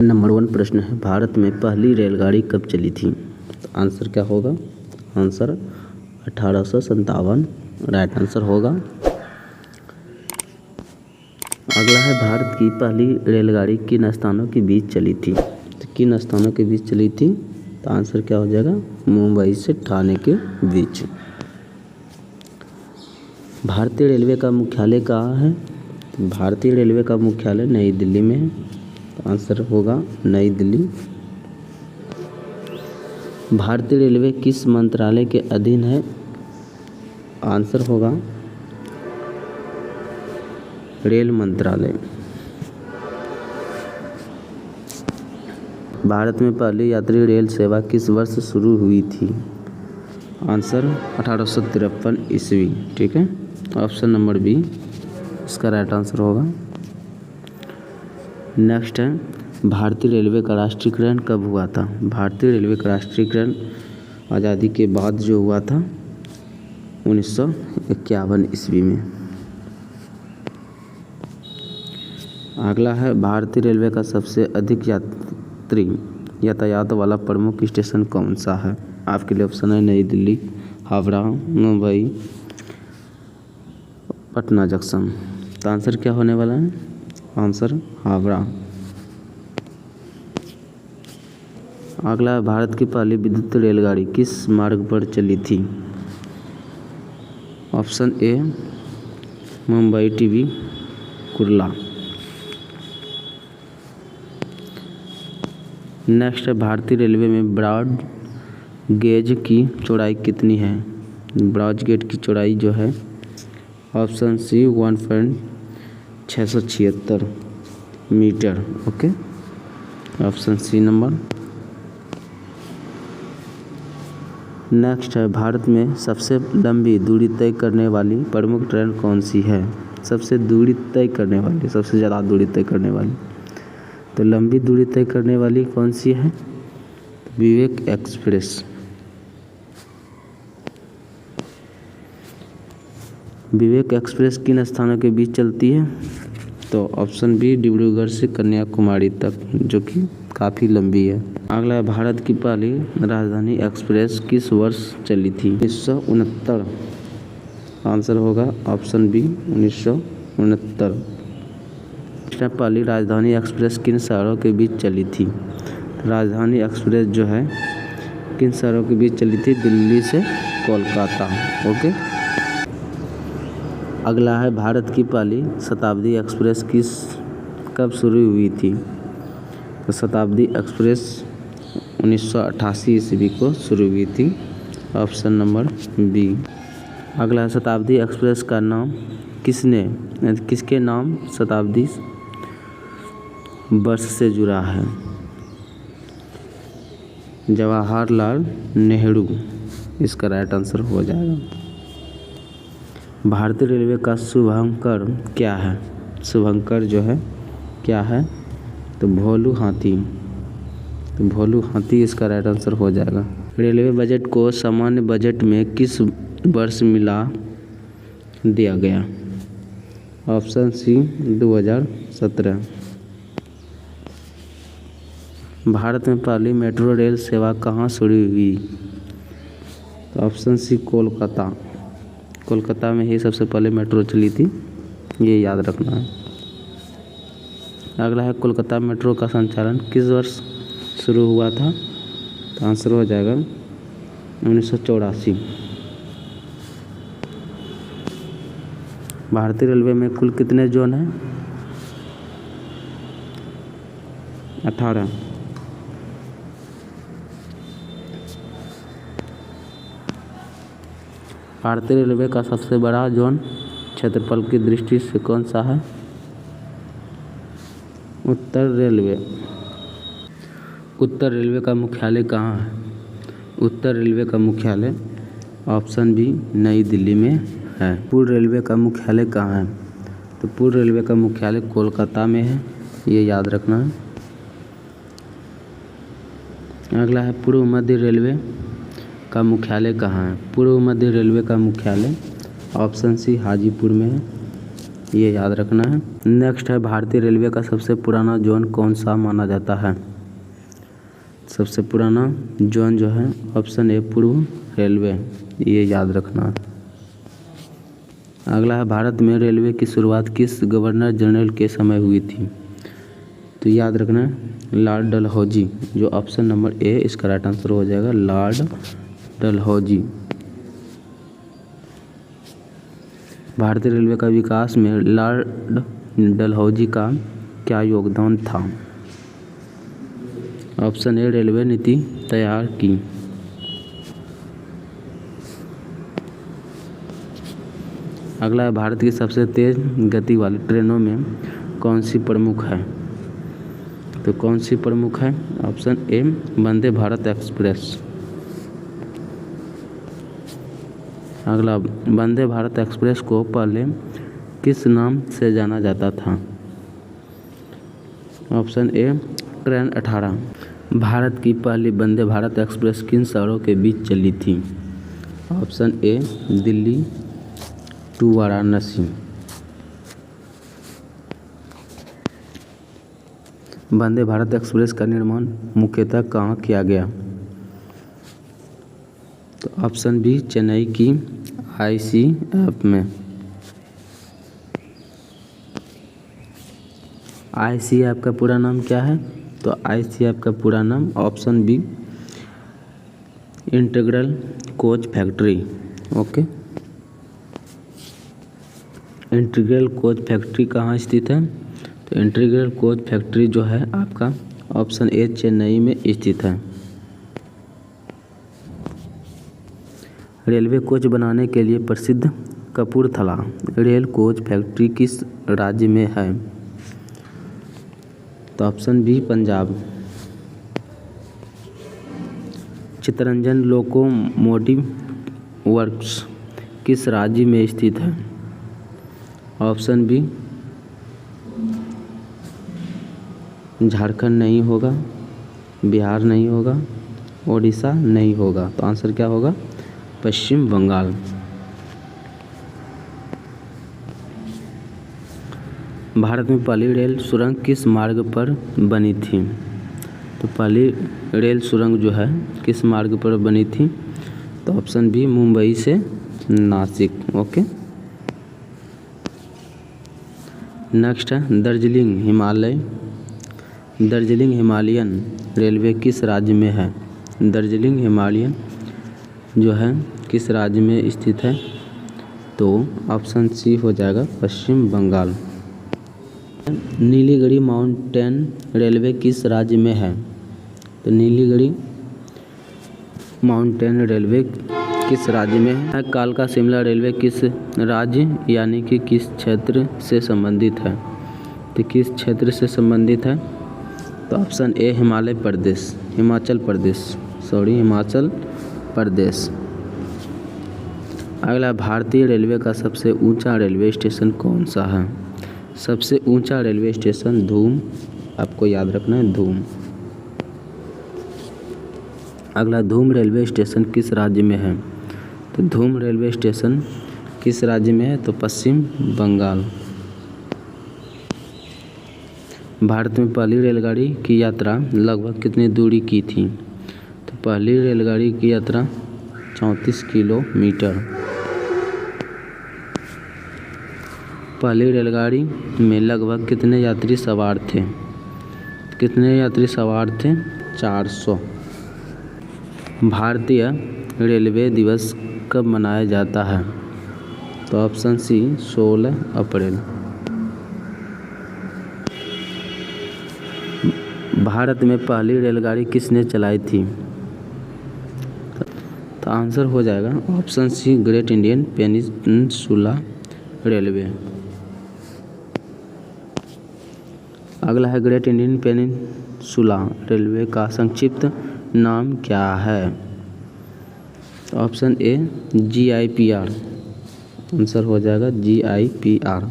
Number 1 प्रश्न है, भारत में पहली रेलगाड़ी कब चली थी? तो आंसर क्या होगा? आंसर 1857 राइट आंसर होगा। अगला है, भारत की पहली रेलगाड़ी किन स्थानों के बीच चली थी? तो किन स्थानों के बीच चली थी? तो आंसर क्या हो जाएगा? मुंबई से ठाणे के बीच। भारतीय रेलवे का मुख्यालय कहाँ है? तो भारतीय रेलवे का मुख्यालय नई दिल्ली में है। तो आंसर होगा नई दिल्ली। भारतीय रेलवे किस मंत्रालय के अधीन है? आंसर होगा रेल मंत्रालय। भारत में पहली यात्री रेल सेवा किस वर्ष शुरू हुई थी? आंसर 1853 ईस्वी। ठीक है, ऑप्शन नंबर बी इसका राइट आंसर होगा। नेक्स्ट है, भारतीय रेलवे का राष्ट्रीयकरण कब हुआ था? भारतीय रेलवे का राष्ट्रीयकरण आज़ादी के बाद जो हुआ था 1951 ईस्वी में। अगला है, भारतीय रेलवे का सबसे अधिक यात्री यातायात वाला प्रमुख स्टेशन कौन सा है? आपके लिए ऑप्शन है नई दिल्ली, हावड़ा, मुंबई, पटना जंक्शन। तो आंसर क्या होने वाला है? आंसर हावड़ा। अगला है, भारत की पहली विद्युत रेलगाड़ी किस मार्ग पर चली थी? ऑप्शन ए मुंबई टीवी कुर्ला। नेक्स्ट है, भारतीय रेलवे में ब्रॉड गेज की चौड़ाई कितनी है? ब्रॉड गेज की चौड़ाई जो है option C 1.676 metre. Okay, option C number. Next है, भारत में सबसे लंबी दूरी तय करने वाली प्रमुख ट्रेन कौन सी है? सबसे दूरी तय करने वाली, सबसे ज़्यादा दूरी तय करने वाली, तो लंबी दूरी तय करने वाली कौन सी है? विवेक एक्सप्रेस। विवेक एक्सप्रेस किन स्थानों के बीच चलती है? तो ऑप्शन बी डिब्रूगढ़ से कन्याकुमारी तक, जो कि काफ़ी लंबी है। अगला है, भारत की पहली राजधानी एक्सप्रेस किस वर्ष चली थी? 1969। आंसर होगा ऑप्शन बी 1969। पहली राजधानी एक्सप्रेस किन शहरों के बीच चली थी? राजधानी एक्सप्रेस जो है किन शहरों के बीच चली थी? दिल्ली से कोलकाता। ओके। अगला है, भारत की पहली शताब्दी एक्सप्रेस कब शुरू हुई थी? तो शताब्दी एक्सप्रेस 1988 ईस्वी को शुरू हुई थी। Option number B. अगला है, शताब्दी एक्सप्रेस का नाम किसके नाम शताब्दी वर्ष से जुड़ा है? जवाहरलाल नेहरू इसका राइट आंसर हो जाएगा। भारतीय रेलवे का शुभंकर क्या है? शुभंकर जो है क्या है? तो भोलू हाथी। तो भोलू हाथी इसका राइट आंसर हो जाएगा। रेलवे बजट को सामान्य बजट में किस वर्ष मिला दिया गया? Option C 2017। भारत में पहली मेट्रो रेल सेवा कहाँ शुरू हुई? तो ऑप्शन सी कोलकाता। कोलकाता में ही सबसे पहले मेट्रो चली थी, ये याद रखना है। अगला है, कोलकाता मेट्रो का संचालन किस वर्ष शुरू हुआ था? तो आंसर हो जाएगा 1984। भारतीय रेलवे में कुल कितने जोन हैं? 18। भारतीय रेलवे का सबसे बड़ा जोन क्षेत्रफल की दृष्टि से कौन सा है? उत्तर रेलवे। उत्तर रेलवे का मुख्यालय कहाँ है? उत्तर रेलवे का मुख्यालय ऑप्शन बी नई दिल्ली में है। पूर्व रेलवे का मुख्यालय कहाँ है? तो पूर्व रेलवे का मुख्यालय कोलकाता में है, ये याद रखना है। अगला है, पूर्व मध्य रेलवे का मुख्यालय कहाँ है? पूर्व मध्य रेलवे का मुख्यालय ऑप्शन सी हाजीपुर में है, ये याद रखना है। नेक्स्ट है भारतीय रेलवे का सबसे पुराना जोन कौन सा माना जाता है। सबसे पुराना जोन जो है ऑप्शन ए पूर्व रेलवे, ये याद रखना है। अगला है भारत में रेलवे की शुरुआत किस गवर्नर जनरल के समय हुई थी। तो याद रखना है लॉर्ड डलहौजी, जो ऑप्शन नंबर ए इसका राइट आंसर हो जाएगा, लॉर्ड डलहौजी। भारतीय रेलवे का विकास में लॉर्ड डलहौजी का क्या योगदान था। ऑप्शन ए रेलवे नीति तैयार की। अगला है भारत की सबसे तेज गति वाली ट्रेनों में कौन सी प्रमुख है। तो कौन सी प्रमुख है, option A Vande Bharat express. अगला वंदे भारत एक्सप्रेस को पहले किस नाम से जाना जाता था। Option A train 18। भारत की पहली वंदे भारत एक्सप्रेस किन शहरों के बीच चली थी। Option A Delhi to Varanasi. Vande Bharat express का निर्माण मुख्यतः कहाँ किया गया। तो ऑप्शन बी चेन्नई की ICF में। ICF का पूरा नाम क्या है। तो ICF का पूरा नाम option B integral coach factory. Okay, integral coach factory कहाँ स्थित है। तो इंटीग्रल कोच फैक्ट्री जो है आपका ऑप्शन ए चेन्नई में स्थित है। रेलवे कोच बनाने के लिए प्रसिद्ध कपूरथला रेल कोच फैक्ट्री किस राज्य में है। तो option B Punjab. Chittaranjan locomotive works किस राज्य में स्थित है। ऑप्शन बी झारखंड नहीं होगा, बिहार नहीं होगा, ओडिशा नहीं होगा। तो आंसर क्या होगा, पश्चिम बंगाल। भारत में पहली रेल सुरंग किस मार्ग पर बनी थी। तो पहली रेल सुरंग जो है किस मार्ग पर बनी थी। तो ऑप्शन बी मुंबई से नासिक। ओके, नेक्स्ट है दार्जिलिंग हिमालयन रेलवे किस राज्य में है। दार्जिलिंग हिमालयन जो है किस राज्य में स्थित है। तो ऑप्शन सी हो जाएगा पश्चिम बंगाल। नीलगिरी माउंटेन रेलवे किस राज्य में है। तो नीलगिरी माउंटेन रेलवे किस राज्य में है। कालका शिमला रेलवे किस राज्य यानी कि किस क्षेत्र से संबंधित है। तो किस क्षेत्र से संबंधित है। तो ऑप्शन ए हिमाचल प्रदेश। अगला भारतीय रेलवे का सबसे ऊंचा रेलवे स्टेशन कौन सा है। सबसे ऊंचा रेलवे स्टेशन धूम, आपको याद रखना है धूम। अगला धूम रेलवे स्टेशन किस राज्य में है। तो धूम रेलवे स्टेशन किस राज्य में है। तो पश्चिम बंगाल। भारत में पहली रेलगाड़ी की यात्रा लगभग कितनी दूरी की थी। तो पहली रेलगाड़ी की यात्रा 34 किलोमीटर। पहली रेलगाड़ी में लगभग कितने यात्री सवार थे। कितने यात्री सवार थे, 400। भारतीय रेलवे दिवस कब मनाया जाता है। तो ऑप्शन सी 16 अप्रैल। भारत में पहली रेलगाड़ी किसने चलाई थी। तो आंसर हो जाएगा option C great Indian peninsula railway. अगला है ग्रेट इंडियन पेनिनसुला रेलवे का संक्षिप्त नाम क्या है। Option A GIPR। आंसर हो जाएगा GIPR।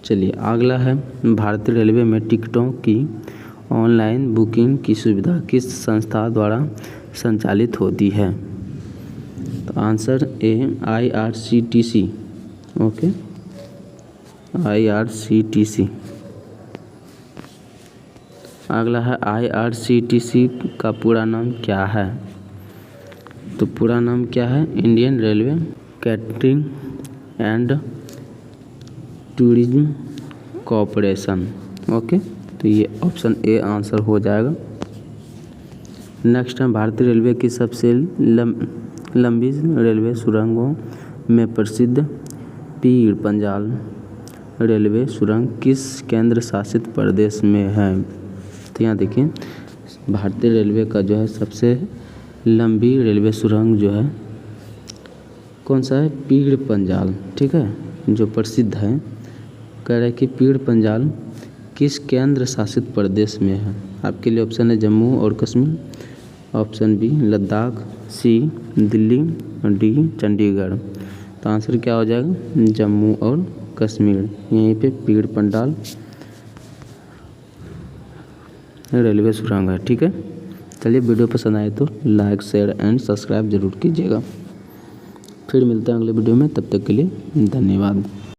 चलिए अगला है भारतीय रेलवे में टिकटों की ऑनलाइन बुकिंग की सुविधा किस संस्था द्वारा संचालित होती है। तो answer A IRCTC। Okay, IRCTC। अगला है IRCTC का पूरा नाम क्या है? तो पूरा नाम क्या है? Indian railway catering and tourism corporation. Okay, तो ये ऑप्शन ए आंसर हो जाएगा। नेक्स्ट है भारतीय रेलवे की सबसे लंबी रेलवे सुरंगों में प्रसिद्ध पीर पंजाल रेलवे सुरंग किस केंद्र शासित प्रदेश में है? तो यहाँ देखिए, भारतीय रेलवे का जो है सबसे लंबी रेलवे सुरंग जो है कौन सा है? पीर पंजाल। ठीक है, जो प्रसिद्ध है। कह रहा है कि पीर पंजाल किस केंद्र शासित प्रदेश में है? आपके लिए ऑप्शन है जम्मू और कश्मीर, ऑप्शन बी लद्दाख, सी दिल्ली, डी चंडीगढ़। तो आंसर क्या हो जाएगा? जम्मू और कश्मीर। यहीं पे पीर पंजाल रेलवे सुरंग है। ठीक है, चलिए वीडियो पसंद आए तो लाइक शेयर एंड सब्सक्राइब जरूर कीजिएगा। फिर मिलते हैं अगले वीडियो में, तब तक के लिए धन्यवाद।